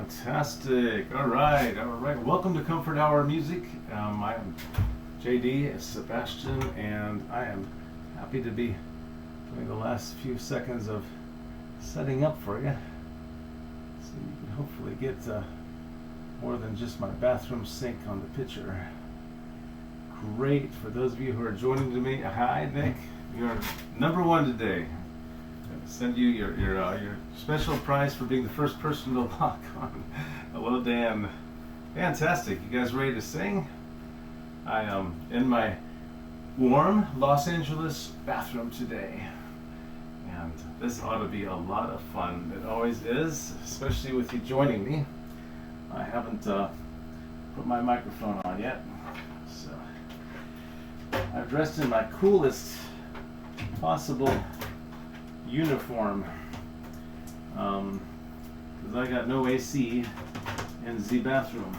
Fantastic. All right. Welcome to Comfort Hour Music. I am JD, Sebastian, and I am happy to be doing the last few seconds of setting up for you. So you can hopefully get more than just my bathroom sink on the picture. Great. For those of you who are joining me, hi Nick. You're number one today. Send you your special prize for being the first person to lock on. Hello, Dan. Fantastic. You guys ready to sing? I am in my warm Los Angeles bathroom today, and this ought to be a lot of fun. It always is, especially with you joining me. I haven't put my microphone on yet, so I've dressed in my coolest possible uniform, because I got no AC in the bathroom.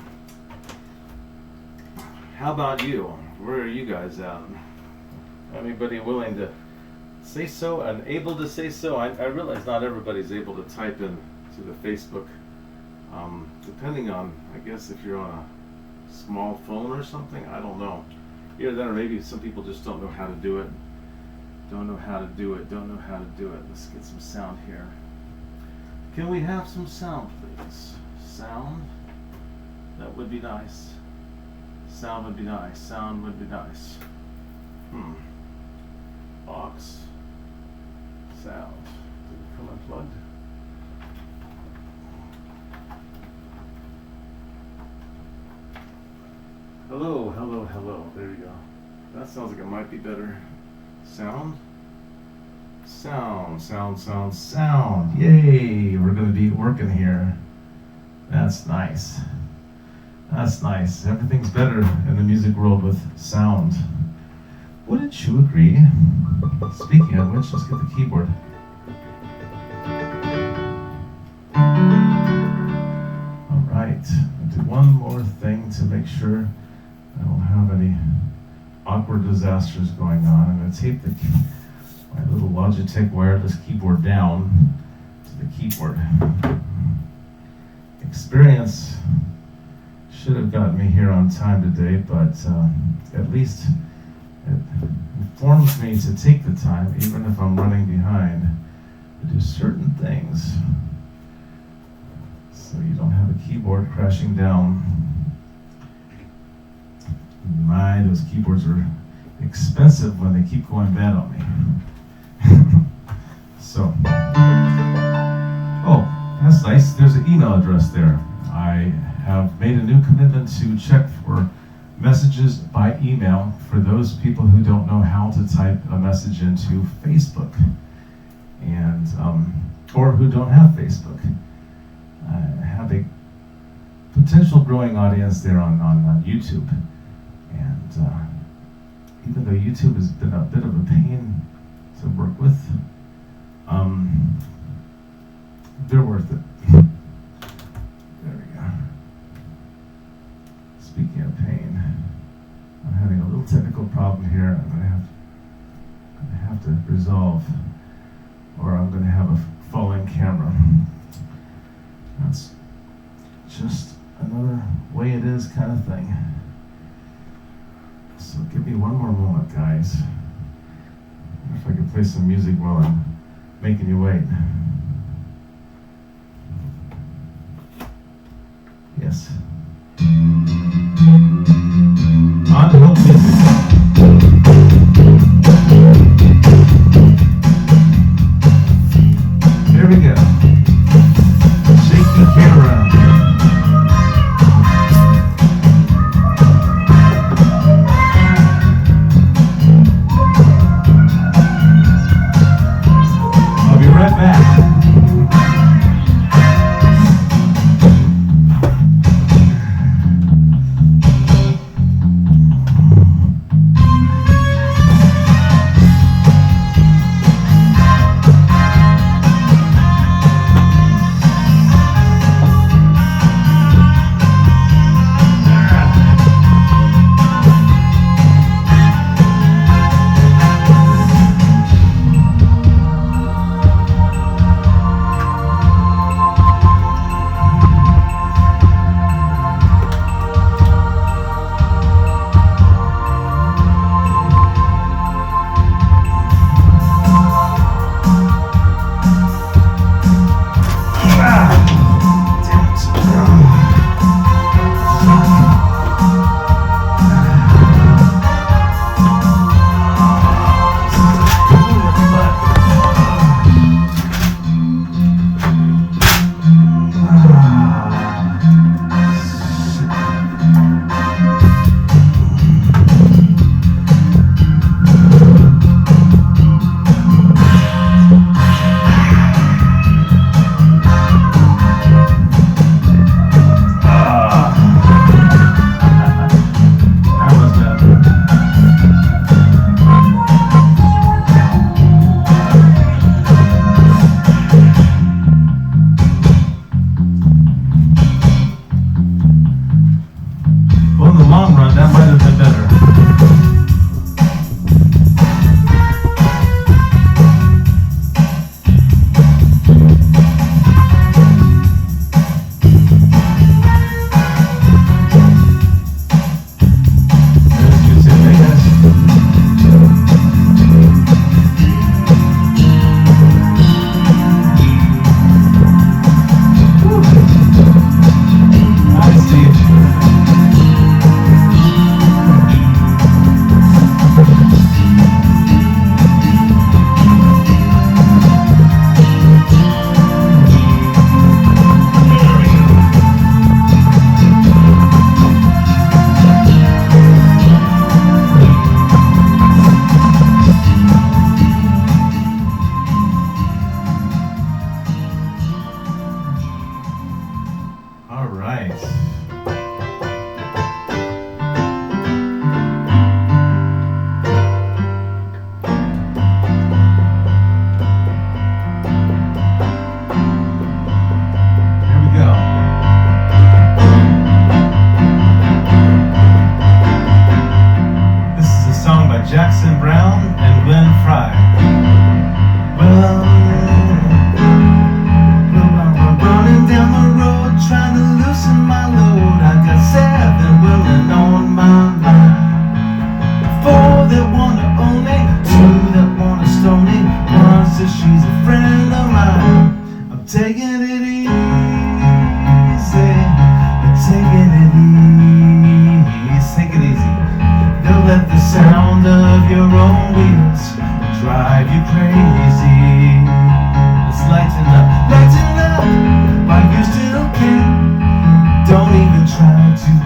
How about you? Where are you guys at? Anybody willing to say so and able to say so? I realize not everybody's able to type in to the Facebook, depending on, I guess, if you're on a small phone or something. I don't know. Either that or maybe some people just don't know how to do it. Don't know how to do it. Let's get some sound here. Can we have some sound, please? Sound? That would be nice. Sound would be nice. Aux. Sound. Did it come unplugged? Hello. There you go. That sounds like it might be better. Sound. Yay! We're going to be working here. That's nice. Everything's better in the music world with sound. Wouldn't you agree? Speaking of which, let's get the keyboard. Alright, I'll do one more thing to make sure I don't have any awkward disasters going on. I'm going to tape my little Logitech wireless keyboard down to the keyboard. Experience should have gotten me here on time today, but at least it informs me to take the time, even if I'm running behind, to do certain things so you don't have a keyboard crashing down. My, those keyboards are expensive when they keep going bad on me. So, oh, that's nice. There's an email address there. I have made a new commitment to check for messages by email for those people who don't know how to type a message into Facebook, and or who don't have Facebook. I have a potential growing audience there on YouTube. And even though YouTube has been a bit of a pain to work with, they're worth it. There we go. Speaking of pain, I'm having a little technical problem here. I'm gonna have to resolve, or I'm gonna have a falling camera. That's just another way it is kind of thing. So give me one more moment, guys. I wonder if I could play some music while I'm making you wait. Yes. On to help music. Here we go. Shake the camera. Right back.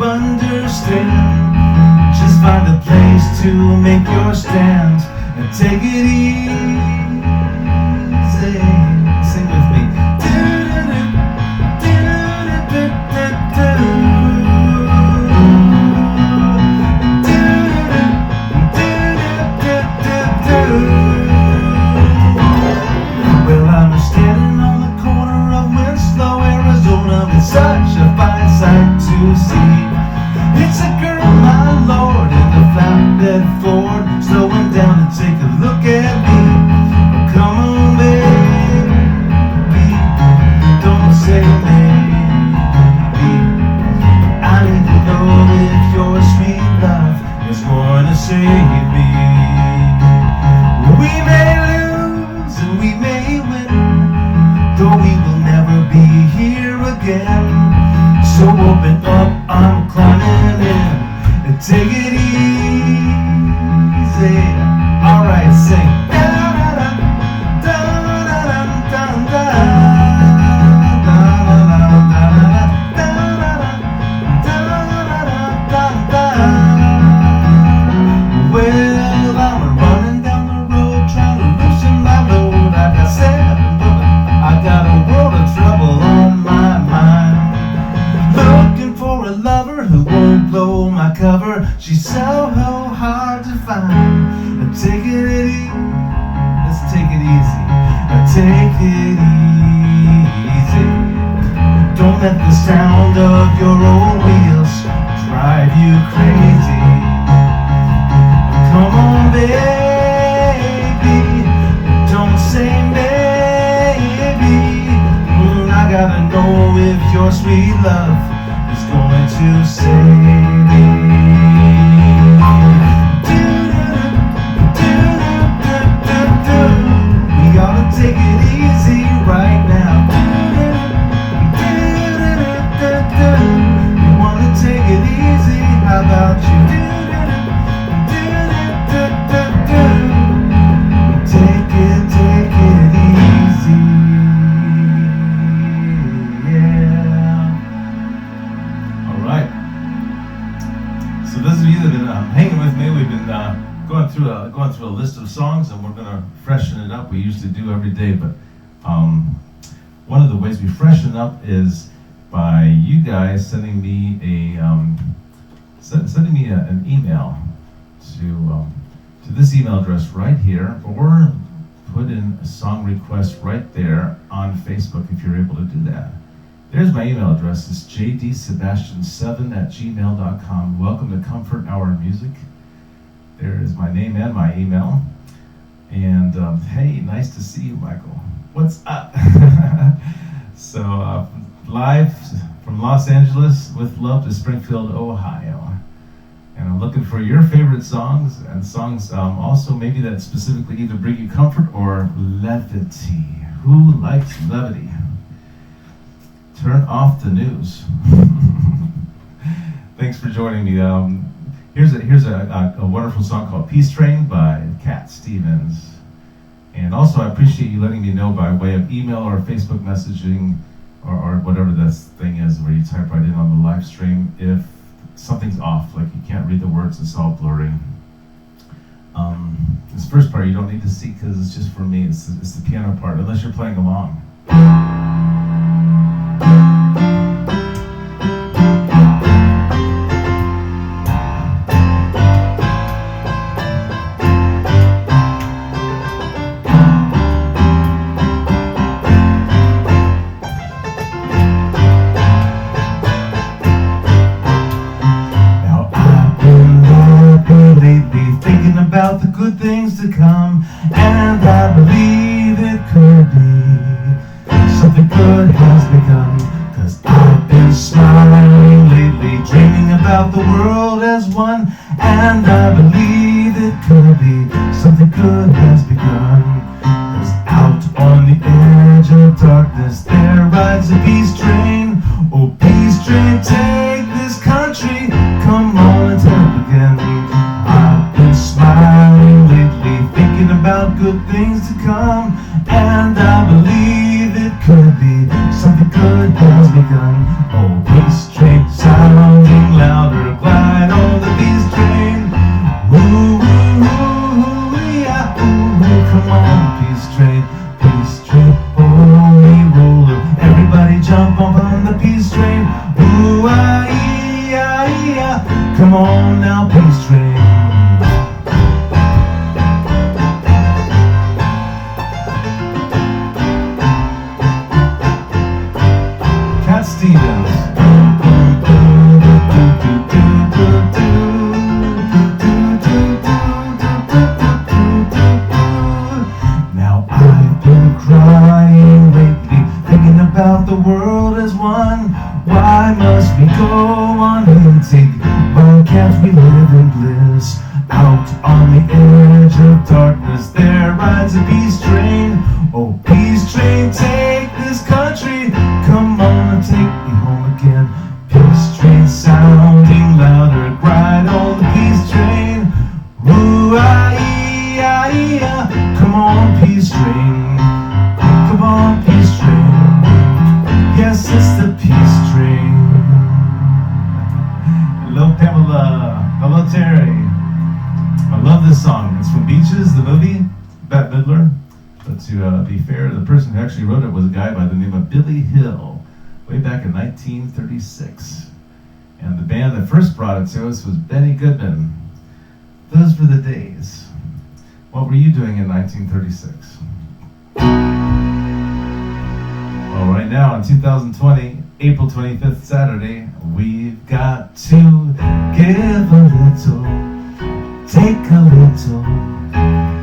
understand. Just find a place to make your stand and take it easy. Sing with me. Well, I'm standing on the corner of Winslow, Arizona, with such a fine sight to see. It's a girl, my lord, in the flatbed Ford, slowing down to take a look at me. Come on, baby, don't say maybe. I need to know if your sweet love is going to save me. We may lose and we may win, though we will never be here again. So open up, I'm climbing in, and take it easy. Alright, sing. Well, I'm running down the road, trying to loosen my load. Like I said, I got a world of trouble on my mind. Looking for a lover who won't blow my cover. She's so hard to find. Take it easy. Let's take it easy. Take it easy. Don't let the sound of your old wheels drive you crazy. Come on, baby, don't say maybe. I gotta know if your sweet love is going to save me. We gotta take it easy right now. We wanna take it easy, how about you? Take it easy. Yeah. All right. So those of you that have been hanging with me, we've been going through a list of songs, and we're gonna freshen it up. We usually do every day, but one of the ways we freshen up is by you guys sending me an email to this email address right here, or put in a song request right there on Facebook if you're able to do that. There's my email address. It's jdsebastian7@gmail.com. Welcome to Comfort Hour Music. There is my name and my email. And hey, nice to see you, Michael. What's up? So live from Los Angeles with love to Springfield, Ohio. And I'm looking for your favorite songs, and songs also maybe that specifically either bring you comfort or levity. Who likes levity? Turn off the news. Thanks for joining me. Here's a wonderful song called Peace Train by Cat Stevens. And also, I appreciate you letting me know by way of email or Facebook messaging or whatever this thing is where you type right in on the live stream if something's off, like you can't read the words, it's all blurry. This first part you don't need to see because it's just for me, it's the piano part, unless you're playing along. About the good things to come, and I believe it could be something good has begun, 'cause I've been smiling lately, dreaming about the world as one, and I believe it could be something good has begun, 'cause out on the edge of darkness there rides a peace train. Oh, peace train, take this country, come on and tell again. I've been smiling lately, thinking about good things to come, and I believe it could be something good has begun. Oh, peace train sounding loud Come on now, peace train. Cat Stevens. Now I've been crying lately, thinking about the world as one. Why must we go on hating? Why can't we live in bliss? Out on the edge of darkness, there rides a peace train. Oh, peace train, take this country. Come on and take me home again. Peace train sounding louder, ride on the peace train. Ooh-ah-ee-ah-ee-ah. Come on, peace train. Come on, peace train. Yes, it's the peace train. Hello, Pamela. Hello, Terry. I love this song. It's from Beaches, the movie, Bette Midler. But to be fair, the person who actually wrote it was a guy by the name of Billy Hill, way back in 1936. And the band that first brought it to us was Benny Goodman. Those were the days. What were you doing in 1936? Well, right now in 2020, April 25th, Saturday, we've got to give a little, take a little,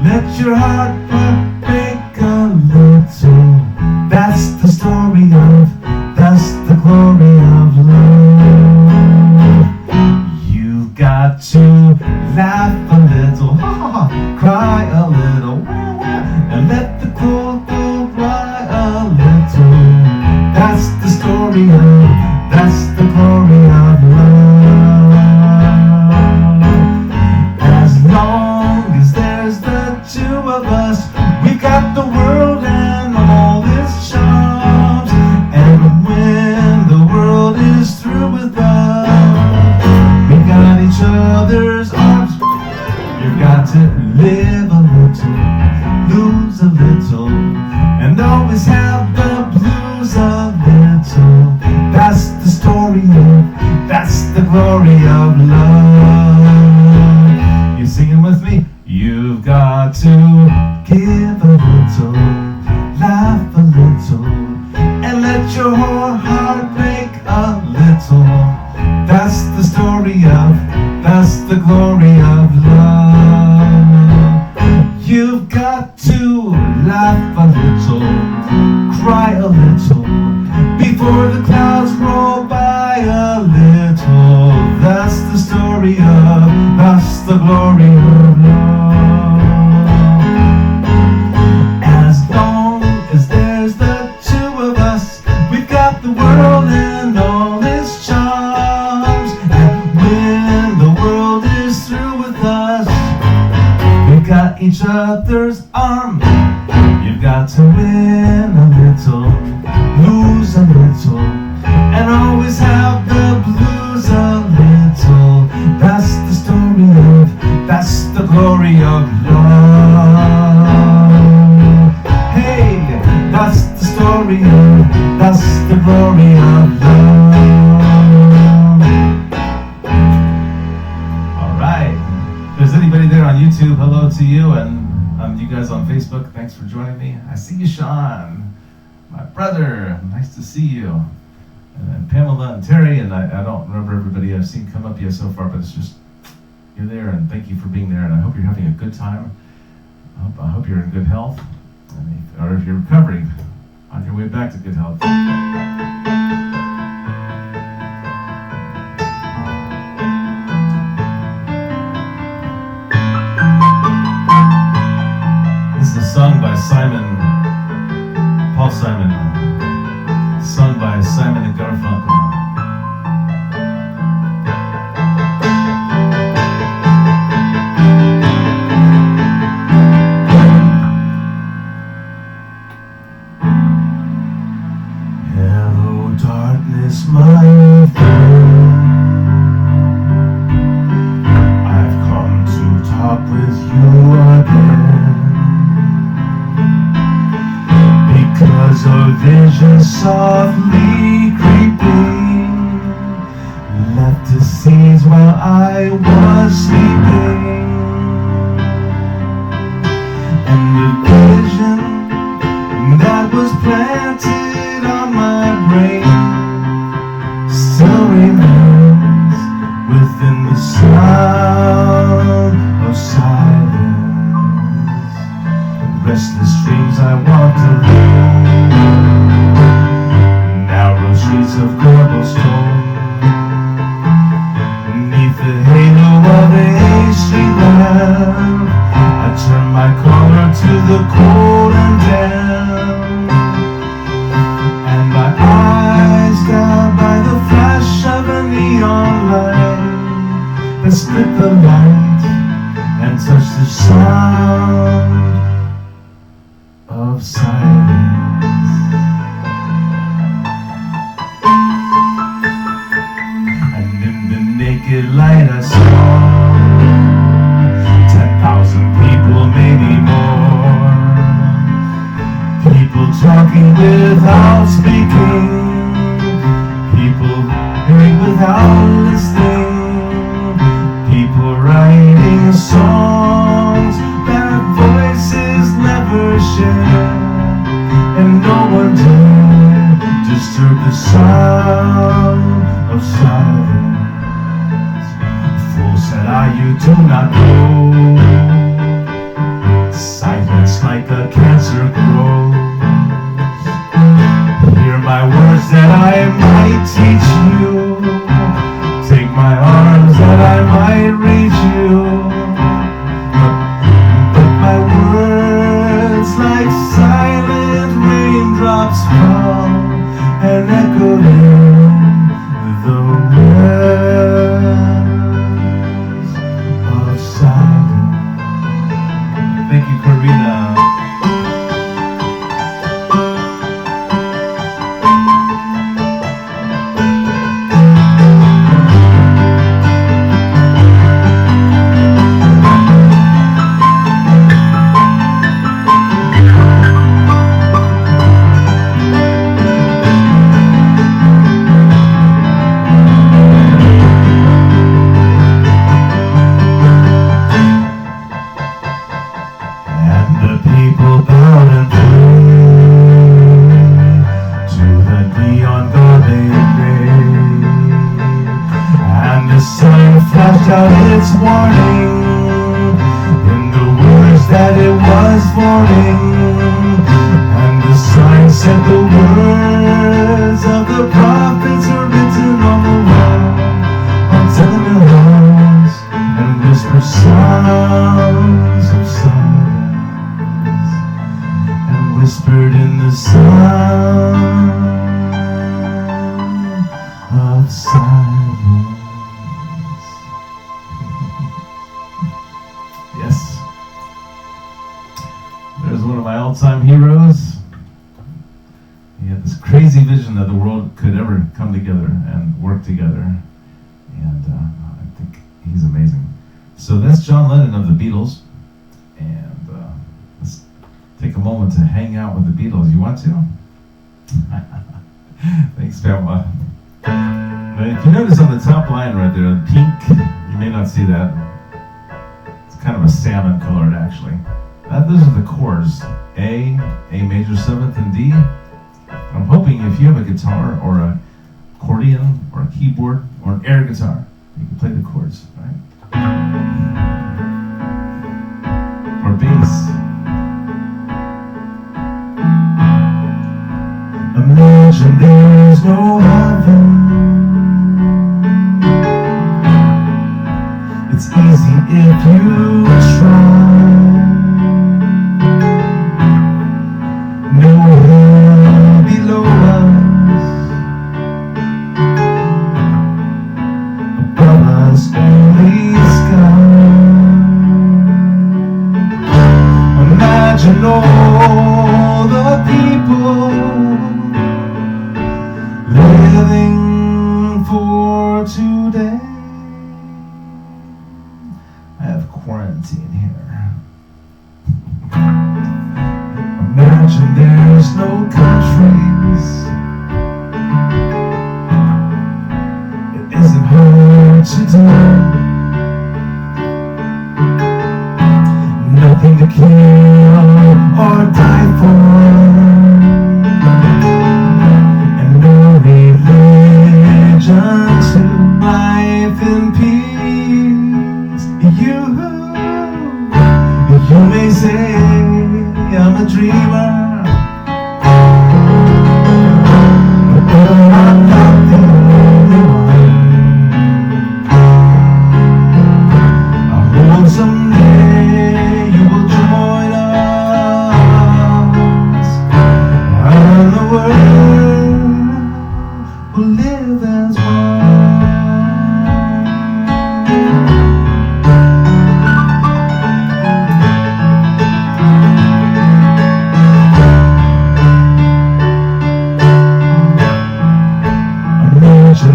let your heart break a little. That's the story of, that's the glory of love. You've got to laugh a little, cry a little, and let the cold dry a little. That's the story of, that's the glory of love. As long as there's the two of us, we've got the world and all its charms. And when the world is through with us, we got each other's arms. You've got to live a little, lose a little, and always have the blues a little. That's the story of, that's the glory of love. You singing with me? You've got to give a little, laugh a little, and let your heart break a little. That's the story of, that's the glory of love. You've got to laugh a little, cry a little, before the clouds roll by a little. That's the story of, that's the glory of love. As long as there's the two of us, we've got the world and all its charms. And when the world is through with us, we've got each other's arms. You've got to win a little, lose a little, and always have the blues a little. That's the story of, that's the glory of love. Hey, that's the story of, that's the glory of love. All right. If there's anybody there on YouTube, hello to you, and you guys on Facebook, thanks for joining me. I see you, Sean, my brother. Nice to see you. And then Pamela and Terry, and I don't remember everybody I've seen come up yet so far, but it's just, you're there, and thank you for being there, and I hope you're having a good time. I hope you're in good health, or if you're recovering, on your way back to good health. This is a song by Paul Simon, sung by Simon and Garfunkel. Hello, darkness, my friend. I've come to talk with you again, because a vision softly creeping left the seeds while I was sleeping, and the vision that was planted on my brain still remains within the sound of silence. Restless dreams I walked alone, narrow streets of cobblestone, beneath the halo of a street lamp. I turned my collar to the cold and damp, and my eyes got by the flash of a neon light that split the light and touched the sound of silence. And in the naked light I saw 10,000 people, maybe more. People talking without speaking, people hearing without listening, people writing songs that voices never share, and no one dared disturb the sound of silence. Fool, said I, you do not know, silence like a cancer grows. Hear my words that I might teach you, take my arms that I might reach you, but my words like silent raindrops fall and echo in the wells of silence. Thank you, Karina. Out its warning in the words that it was warning, and the sign said the words of the prophets are written on the wall, on tenement walls, and whisper sounds of silence, and whispered in the sound of silence. Yes. There's one of my all-time heroes. He had this crazy vision that the world could ever come together and work together. And I think he's amazing. So that's John Lennon of the Beatles. And let's take a moment to hang out with the Beatles. You want to? Thanks, Pamela. Now, if you notice on the top line right there, the pink, you may not see that. Kind of a salmon colored, actually. Those are the chords: A major seventh, and D. I'm hoping if you have a guitar or a accordion or a keyboard or an air guitar, you can play the chords, right? Or bass. Imagine there is no heaven. It's easy if you try. No hell below us, above us only sky. Imagine all the people living for today. Quarantine here. Imagine there's no countries. It isn't hard to do. Nothing to kill or die for, and no religion to life in peace. You may say I'm a dreamer, but I'm not the only one. I hope someday you will join us, and the world will live as one.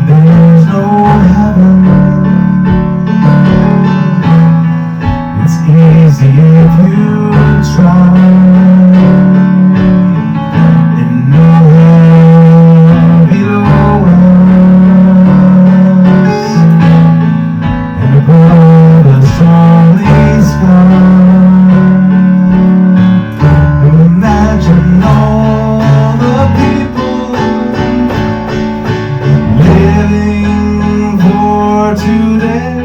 There's no heaven. It's easy if you try, and no hell below us, and above us only sky. Imagine all the people living for today.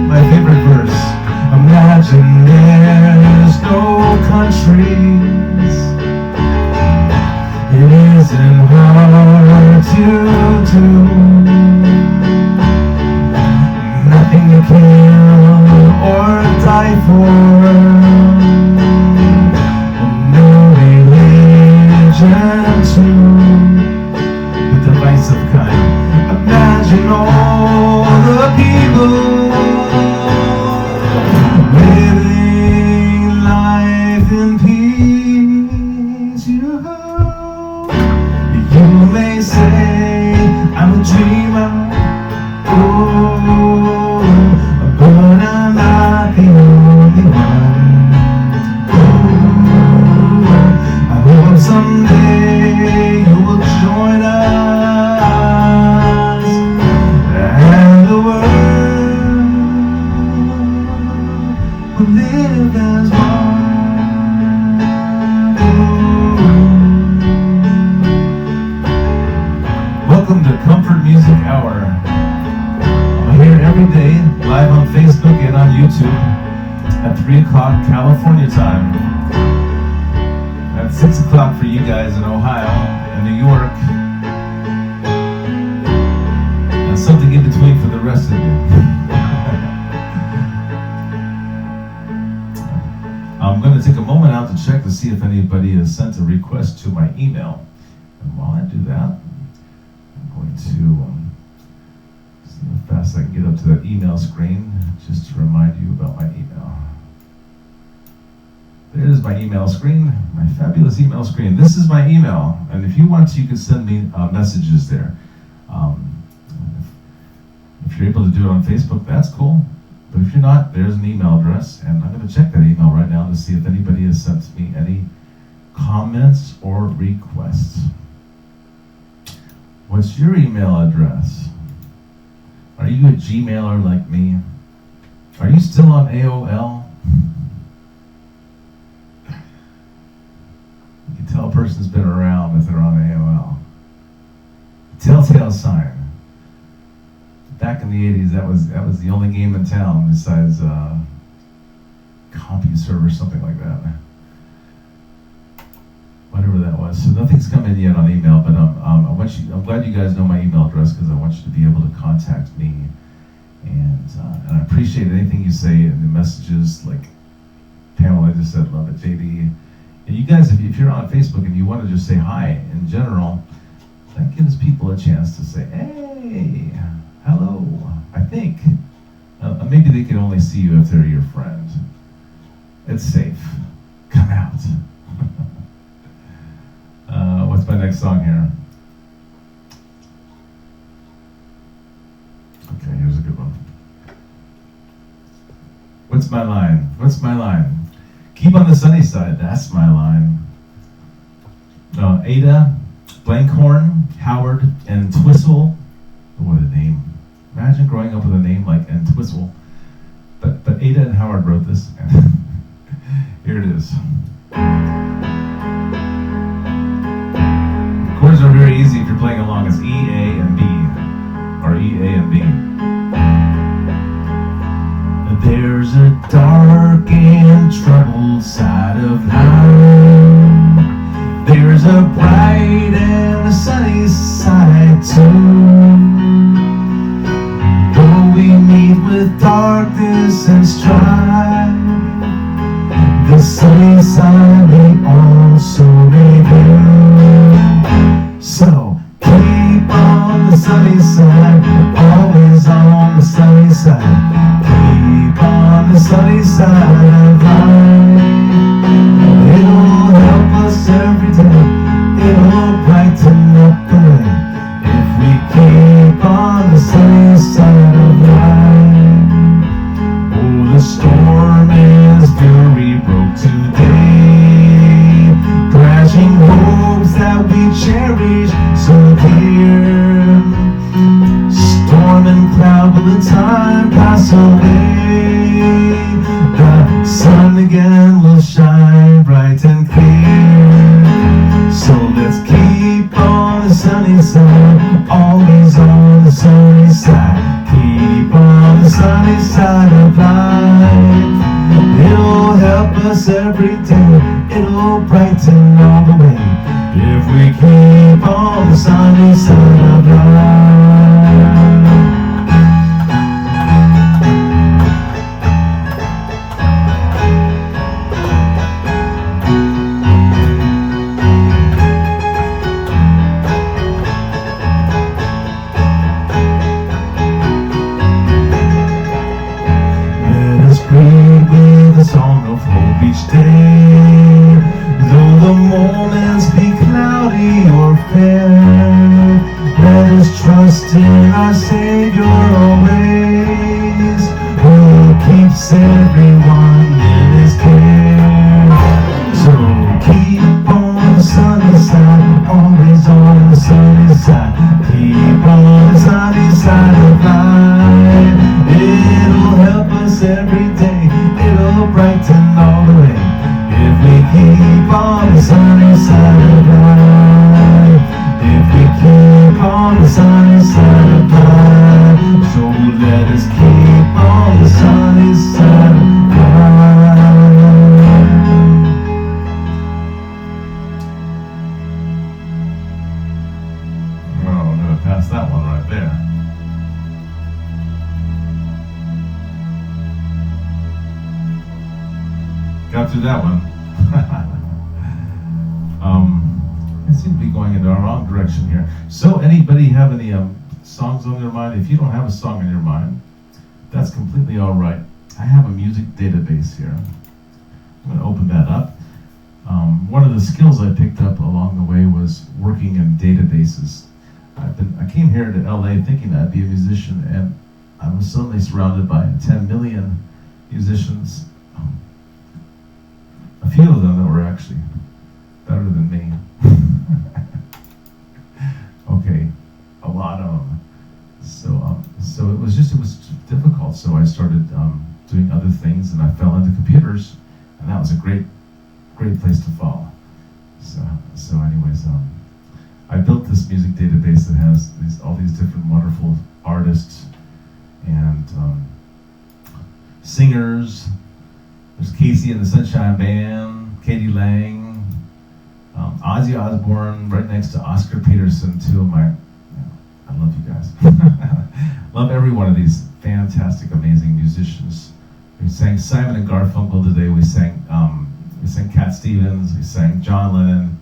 My favorite verse. Imagine there's no countries. It isn't hard to do. Nothing to kill or die for. No religion to divisive kind. Imagine all the people living life in peace. You may say I'm a dreamer, oh, but I'm not the only one. Oh, I hope someday you will join us, and the world will live as one. Welcome to Comfort Music Hour. I'm here every day, live on Facebook and on YouTube at 3 o'clock California time. That's 6 o'clock for you guys in Ohio and New York. And something in between for the rest of you. I'm going to take a moment out to check to see if anybody has sent a request to my email. And while I do that, I'm going to see how fast I can get up to that email screen just to remind you about my email. There is my email screen, my fabulous email screen. This is my email, and if you want to, you can send me messages there. If you're able to do it on Facebook, that's cool. But if you're not, there's an email address, and I'm going to check that email right now to see if anybody has sent me any comments or requests. What's your email address? Are you a Gmailer like me? Are you still on AOL? You can tell a person's been around if they're on AOL. Telltale sign. Back in the 80s, that was the only game in town besides CompuServe or something like that. Whatever that was. So nothing's come in yet on email, but I'm glad you guys know my email address because I want you to be able to contact me, and I appreciate anything you say in the messages. Like Pamela just said, love it, JD. And you guys, if you're on Facebook and you want to just say hi in general, that gives people a chance to say, hey, hello. I think maybe they can only see you if they're your friend. It's safe. Come out. What's my next song here? Okay, here's a good one. What's my line? What's my line? Keep on the sunny side. That's my line. Ada, Blankhorn, Howard, and Twistle. What a name. Imagine growing up with a name like Entwistle. But Ada and Howard wrote this, and here it is. Chords are very easy if you're playing along. It's E, A, and B, or E, A, and B. There's a dark and troubled side of life. There's a bright and a sunny side too. Though we meet with darkness and strife, the sunny side we also review. So keep on the sunny side, always on the sunny side. Keep on the sunny side of life. It'll help us every day. It'll brighten up the way if we keep on the sunny side of life. Oh, the storm is fury broke today, crashing hopes that we cherish so dear. Storm and cloud will in time pass away. The sun again will shine bright and clear. So let's keep on the sunny side, always on the sunny side. Keep on the sunny side of life. It'll help us every day. It'll brighten all the way if we keep on the sunny side of life. Each day, though the moments be cloudy or fair, let us trust in our Savior always, who keeps everyone in His care. So keep on the sunny side, always on the sunny side. Keep on the sunny side of life. It'll help us every day. It'll brighten all the way if we keep on the sunny side of life. If we keep on the sunny side of life. So let us keep on the sunny side of life. Well, I'm going to pass that one right there. Got through that one. I seem to be going in the wrong direction here. So, anybody have any songs on their mind? If you don't have a song in your mind, that's completely all right. I have a music database here. I'm going to open that up. One of the skills I picked up along the way was working in databases. I came here to LA thinking I'd be a musician, and I was suddenly surrounded by 10 million musicians. A few of them that were actually better than me. Okay, a lot of them. So it was difficult. So I started doing other things, and I fell into computers, and that was a great place to fall. So anyways, I built this music database that has all these different wonderful artists and singers. There's Casey and the Sunshine Band, Katie Lang, Ozzy Osbourne, right next to Oscar Peterson, two of my, I love you guys. Love every one of these fantastic, amazing musicians. We sang Simon and Garfunkel today, we sang Cat Stevens, we sang John Lennon,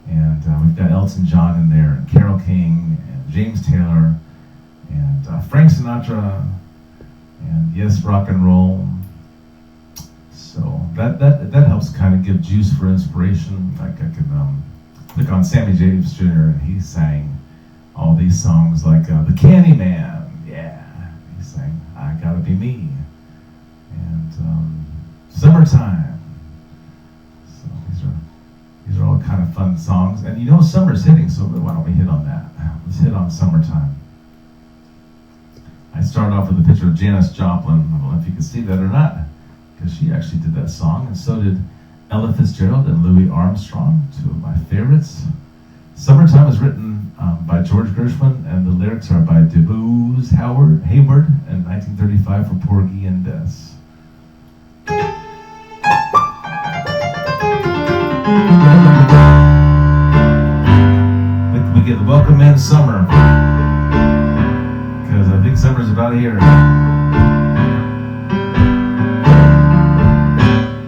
and we've got Elton John in there, and Carole King, and James Taylor, and Frank Sinatra, and yes, rock and roll. So that helps kind of give juice for inspiration. Like I could click on Sammy James Jr. and he sang all these songs like The Candyman, yeah. He sang I Gotta Be Me, and Summertime. So these are all kind of fun songs. And you know summer's hitting, so why don't we hit on that? Let's hit on Summertime. I I started off with a picture of Janis Joplin. I don't know if you can see that or not, because she actually did that song, and so did Ella Fitzgerald and Louis Armstrong, two of my favorites. Summertime was written by George Gershwin, and the lyrics are by DeBooz Hayward in 1935 for Porgy and Bess. We get the welcome in summer, because I think summer's about here.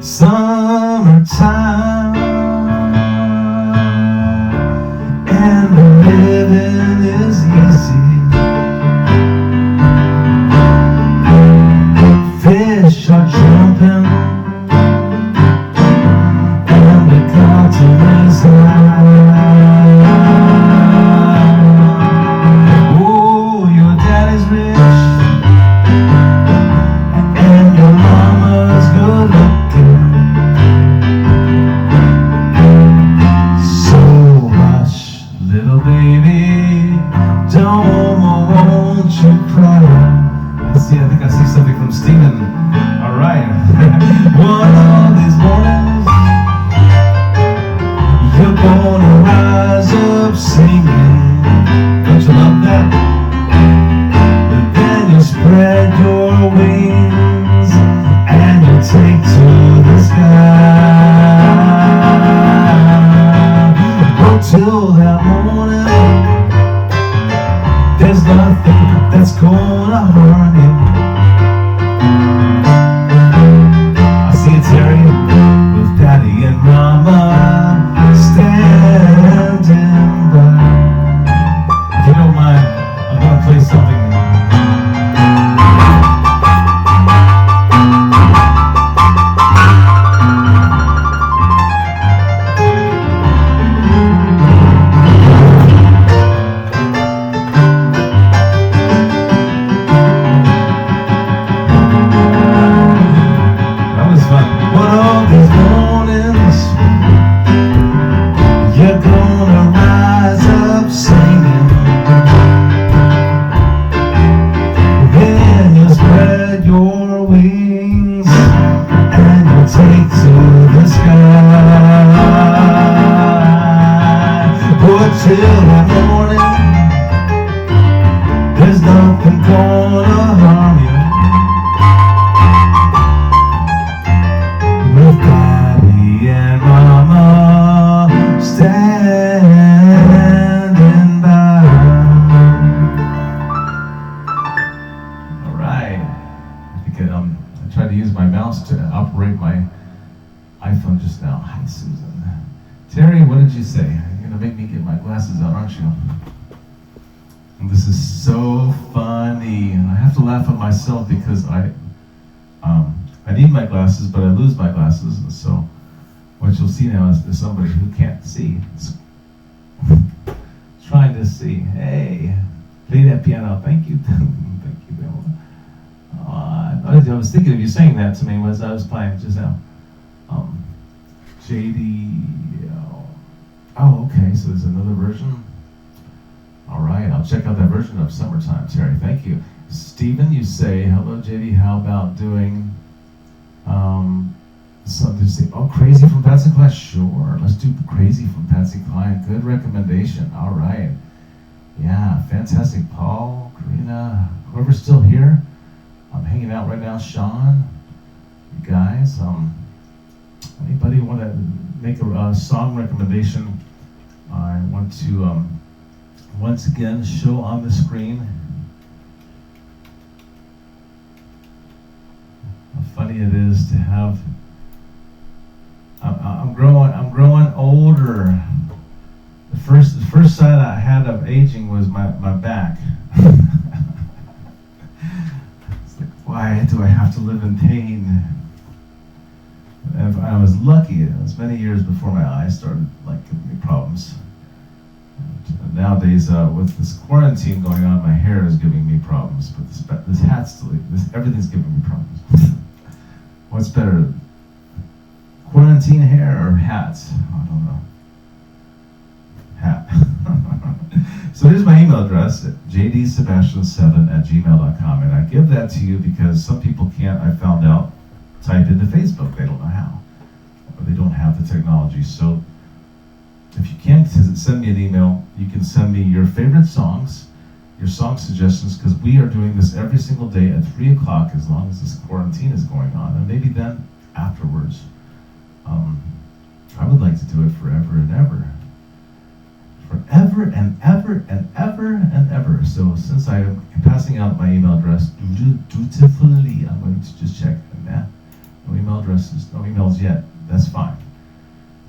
Summertime, and the living is easy. Fish are jumping, and the cotton is high. Oh, your daddy's rich, and your mama's good looking. So hush, little baby, won't you cry? I think I see something from Stephen. All right. One of these mornings, you're gonna rise up singing. Don't you love that? And then you spread your wings and you take to the sky. Go till that morning, there's nothing that's gonna harm you. I see you, Terry, with Daddy and Mama standing by. If you don't mind, I'm gonna play something. Till that morning, there's nothing gonna harm you. With Daddy and Mama standing by. All right. I think I tried to use my mouse to operate my iPhone just now. Hi, Susan. Terry, what did you say? You're gonna make me get my glasses out, aren't you? And this is so funny, and I have to laugh at myself because I need my glasses, but I lose my glasses, and so what you'll see now is somebody who can't see. It's trying to see. Hey, play that piano. Thank you, thank you, Bill. I was thinking of you saying that to me as I was playing just now. JD. Oh, okay, so there's another version. All right, I'll check out that version of Summertime, Terry. Thank you. Stephen, you say, hello, JD, how about doing something to say? Oh, Crazy from Patsy Cline? Sure, let's do Crazy from Patsy Cline. Good recommendation. All right. Yeah, fantastic. Paul, Karina, whoever's still here. I'm hanging out right now. Sean, you guys. Anybody want to make a song recommendation? I want to once again show on the screen how funny it is to have. I'm growing older. The first sign I had of aging was my back. It's like, why do I have to live in pain? I was lucky. It was many years before my eyes started giving me problems. And nowadays, with this quarantine going on, my hair is giving me problems. But this hat's everything's giving me problems. What's better, quarantine hair or hats? I don't know. Hat. So here's my email address, jdsebastian7@gmail.com, and I give that to you because some people can't, I found out, type into Facebook. They don't know how, or they don't have the technology. So if you can't send me an email, you can send me your favorite songs, your song suggestions, because we are doing this every single day at 3 o'clock as long as this quarantine is going on, and maybe then afterwards. I would like to do it forever and ever. Forever and ever and ever and ever. So since I am passing out my email address dutifully, I'm going to just check. Nah, no email addresses, no emails yet. That's fine.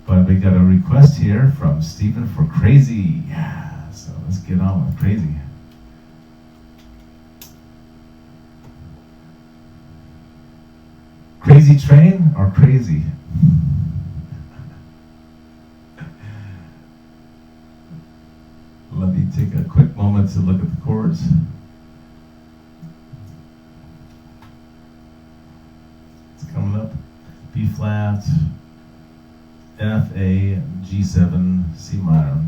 But we got a request here from Stephen for Crazy. Yeah, so let's get on with Crazy. Crazy train or crazy? Let me take a quick moment to look at the chords. It's coming up. B flat, F, A, G7, C minor.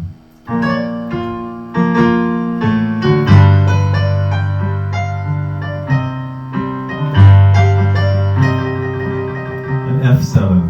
And F7.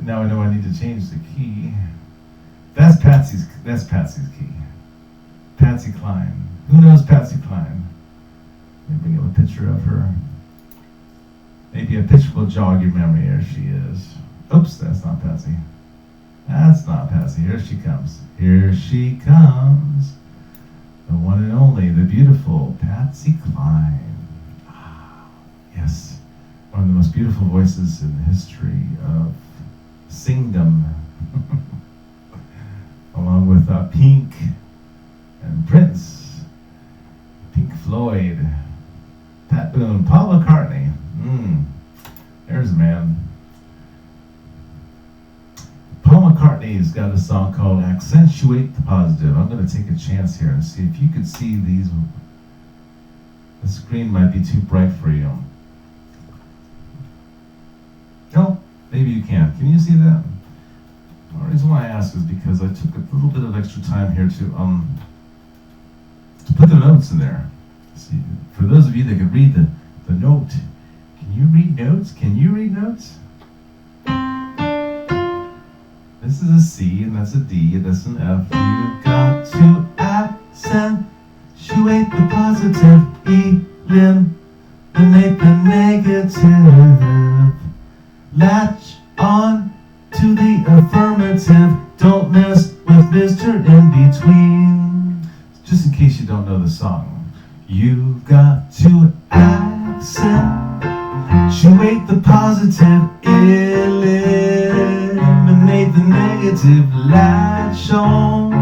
Now I know I need to change the key. That's Patsy's key. Patsy Cline. Who knows Patsy Cline? Let me bring up a picture of her. Maybe a picture will jog your memory. Here she is. Oops, that's not Patsy. That's not Patsy. Here she comes. Here she comes. The one and only, the beautiful Patsy Cline. Ah, yes. One of the most beautiful voices in the history of singdom. Along with Pink and Prince, Pink Floyd, Pat Boone, Paul McCartney. There's a man. Paul McCartney's got a song called Accentuate the Positive. I'm going to take a chance here and see if you could see these. The screen might be too bright for you. No, maybe you can. Can you see that? The reason why I ask is because I took a little bit of extra time here to put the notes in there. See, for those of you that could read the note, can you read notes? Can you read notes? This is a C, and that's a D, and that's an F. You've got to accentuate the positive, eliminate the negative. Latch on to the affirmative. Don't mess with Mr. In Between. Just in case you don't know the song. You've got to accentuate the positive, eliminate the negative. Latch on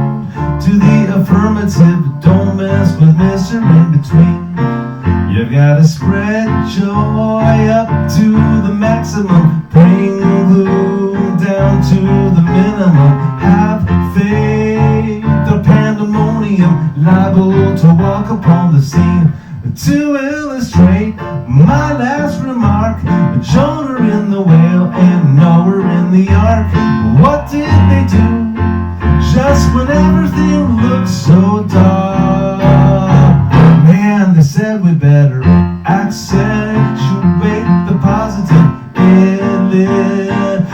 to the affirmative. Don't mess with Mr. In Between. You've got to spread joy up to the maximum. Bring gloom down to the minimum. Have faith or pandemonium, liable to walk upon the scene. To illustrate my last remark, Jonah in the whale and Noah in the ark. What did they do just when everything looked so dark? Man, they said we better accentuate the positive, eliminate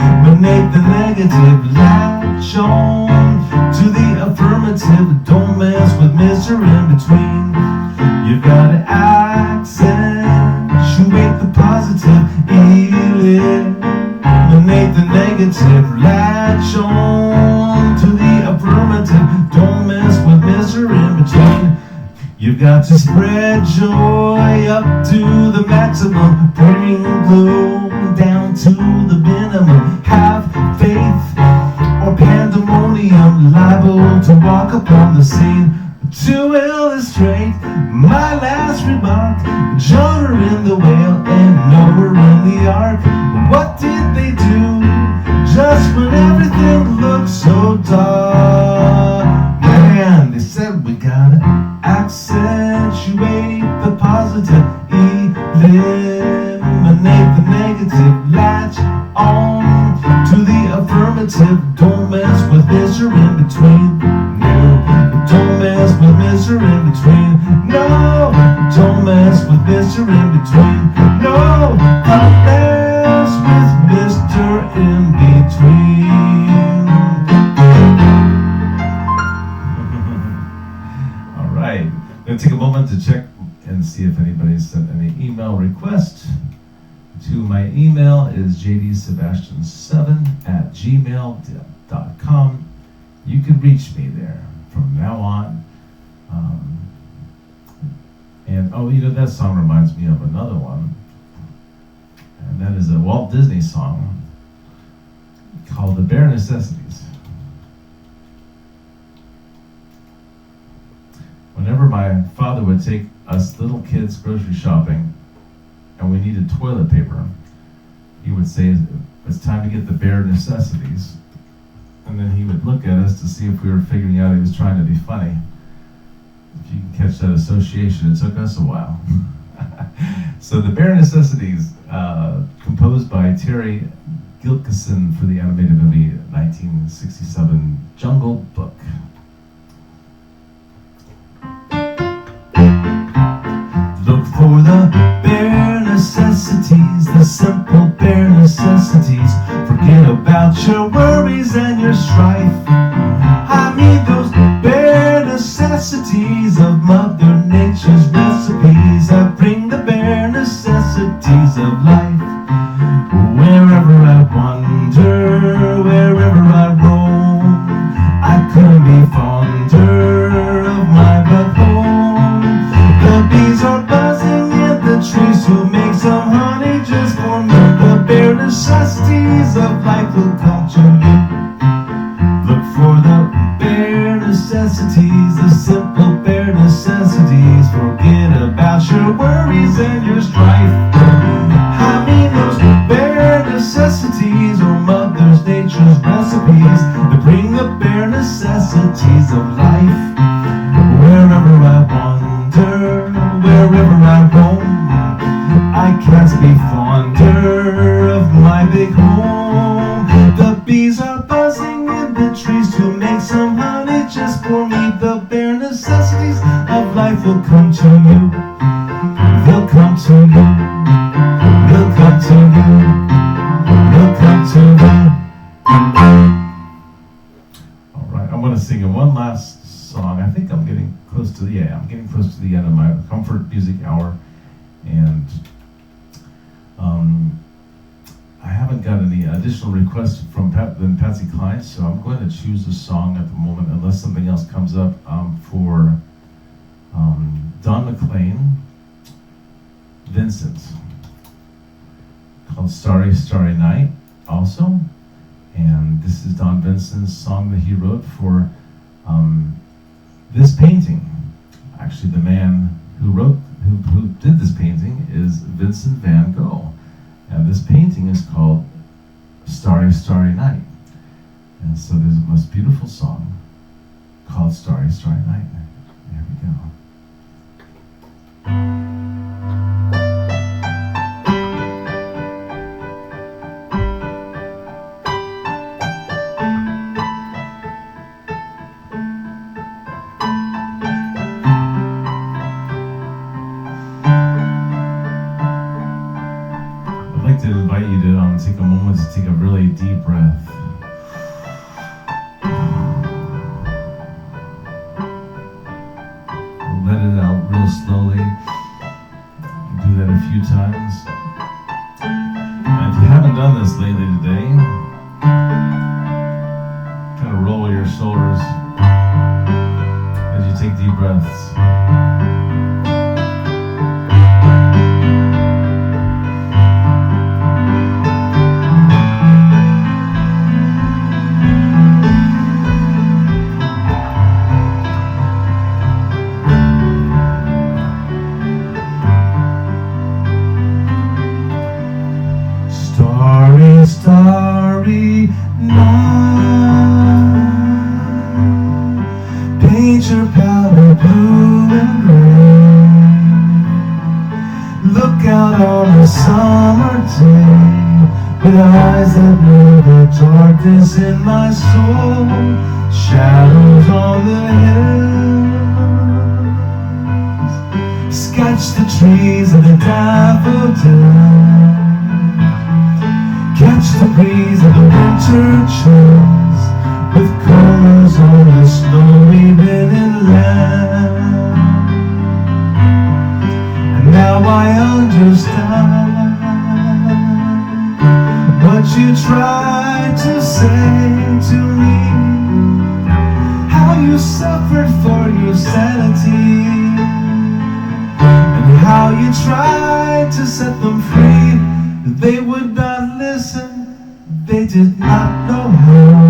the negative. Latch on to the affirmative. Don't mess with Mr. In Between. You've got to accentuate the positive, eliminate the negative. Latch on to the affirmative. Don't mess with Mr. In Between. You've got to spread joy up to the maximum. Bring gloom down to the minimum. Have faith or pandemonium, liable to walk upon the scene. To illustrate my last remark, Jonah in the whale and Noah in the ark. What did they do just when everything looked so dark? Man, they said we gotta accentuate the positive, eliminate the negative. Latch on to the affirmative. Don't mess with Mr. In Between. No, don't mess with Mr. In Between. No, don't mess with Mr. In Between. No, don't mess with Mr. In Between. All right, I'm going to take a moment to check and see if anybody's sent any email request. To my email is jdsebastian7@gmail.com. You can reach me there from now on. And that song reminds me of another one, and that is a Walt Disney song called the Bare Necessities. Whenever my father would take us little kids grocery shopping and we needed toilet paper, he would say, it's time to get the bare necessities. And then he would look at us to see if we were figuring out he was trying to be funny. If you can catch that association, it took us a while. So the Bare Necessities, composed by Terry Gilkyson for the animated movie 1967 Jungle Book. Look for the bare necessities, the simple bare necessities. Forget about your strife. I need those bare necessities of Mother Nature's recipes. I bring the bare necessities of life. Wherever I wander, wherever I roam, I couldn't be fonder of my back home. The bees are buzzing in the trees to make some honey just for me. The bare necessities of life will come to you. Look for the bare necessities, the simple bare necessities. Forget about your worries and your strife. I mean those bare necessities, or Mother Nature's recipes, to bring the bare necessities of life. Wherever I wander, wherever I roam, I can't be fonder of my big home. The bees are buzzing in the trees to make some honey just for me. The bare necessities of life will come to you. They'll come to you. They'll come to you. They'll come to you. All right, I'm going to sing you one last song. I think I'm getting close to the end of my comfort music hour, and I haven't got any additional requests from Patsy Cline, so I'm going to choose a song at the moment, unless something else comes up, for Don McLean, Vincent, called Starry, Starry Night also. And this is Don Vincent's song that he wrote for this painting. Actually, the man who did this painting is Vincent van Gogh. And this painting is called Starry, Starry Night. And so there's a most beautiful song called Starry, Starry Night. There we go. I'd like to invite you to take a moment to take a really deep breath. Let it out real slowly. Do that a few times. And if you haven't done this lately today, kind of roll your shoulders as you take deep breaths. Starry, starry night, paint your palette blue and gray. Look out on a summer day with eyes that know the darkness in my soul. Shadows on the hills, sketch the trees and the daffodils. Catch the breeze of the winter chills with colors on a snowy linen land. And now I understand what you tried to say to me, how you suffered for your sanity, and how you tried to set them free. They would not listen, they did not know how.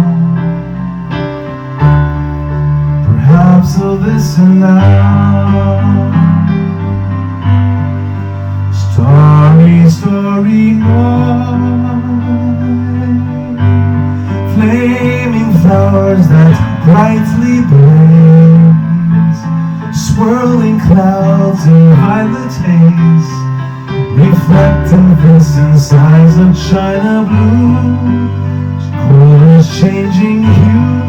Perhaps they'll listen now. Starry, starry night, flaming flowers that brightly blaze, swirling clouds in violet haze, reflecting Vincent's eyes of china blue, colors changing hue.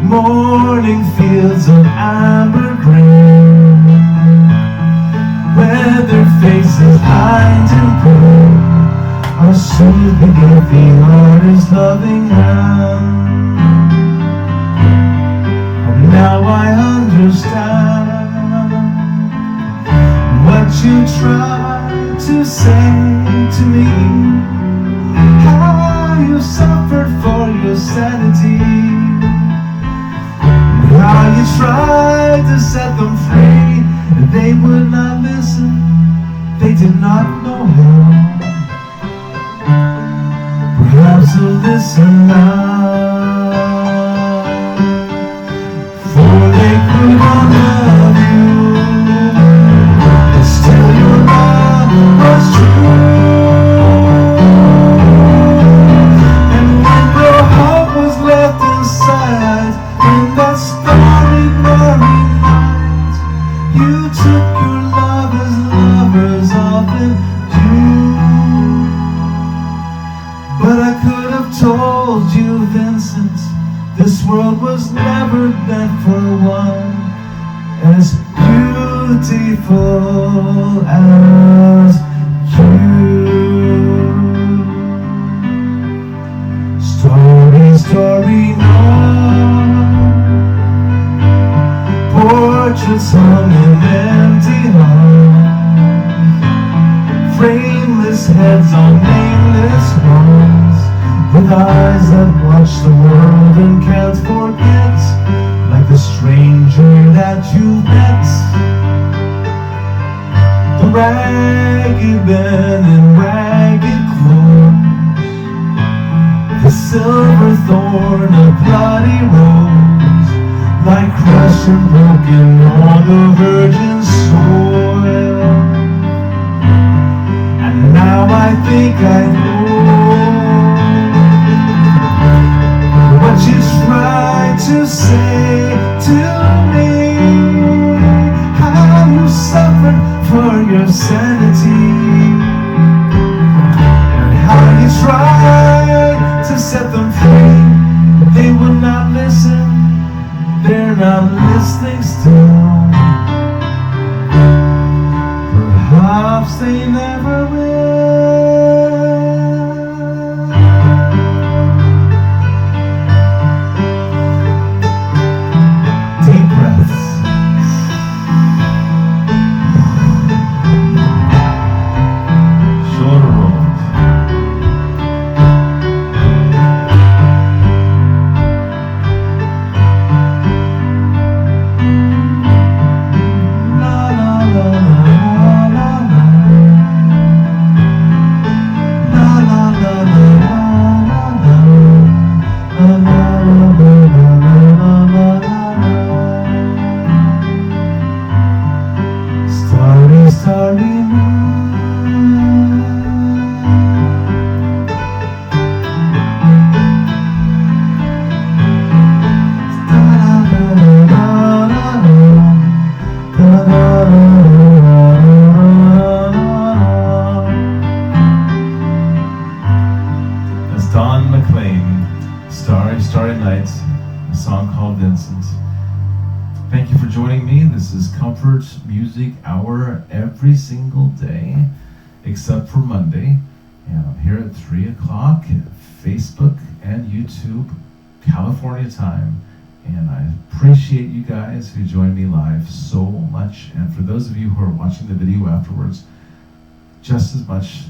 Morning fields of amber green, weathered faces lined in blue, How soothing if the heart is loving hand. And now I understand what you tried to say to me. How you suffered for your sanity. How you tried to set them free. They would not listen. They did not know how. Perhaps they'll listen now. For they could not love you, but still your love was true. And when your heart was left inside in that starry, glory night, you took your love as lovers often do. But I could have told you, Vincent, this world was never meant for one as beautiful as you. Story, story, no. Portraits hung in empty halls, frameless heads on nameless walls, with eyes that watch the world and can't forget, like the stranger that you met. The ragged men in ragged clothes, the silver thorn of bloody rose, like crushed and broken on the virgin soil. And now I think I know what you tried to say to me. How you suffered for your sanity, and how you tried to set them free. They would not listen. They're not listening still. Perhaps they never will. Deep breaths. Shoulder rolls. Starry, starry That's Don McLean, Starry, Starry Nights, a song called Vincent. Thank you for joining me. This is Comfort Music Hour every single day, except for Monday. And I'm here at 3 o'clock, Facebook and YouTube, California time. And I appreciate you guys who join me live so much. And for those of you who are watching the video afterwards, just as much,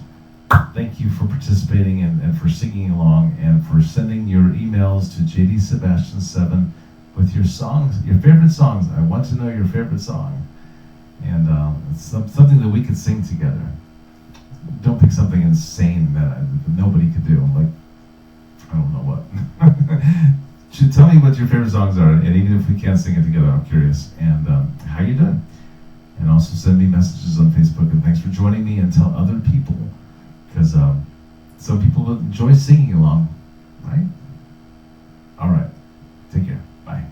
thank you for participating and for singing along and for sending your emails to jdsebastian7 with your songs, your favorite songs. I want to know your favorite song. And it's something that we could sing together. Don't pick something insane that nobody could do. Like, I don't know what. Tell me what your favorite songs are, and even if we can't sing it together, I'm curious. And how you doing? And also send me messages on Facebook. And thanks for joining me, and tell other people, because some people enjoy singing along, right? All right. Take care. Bye.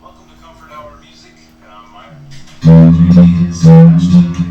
Welcome to Comfort Hour Music. I'm Sebastian.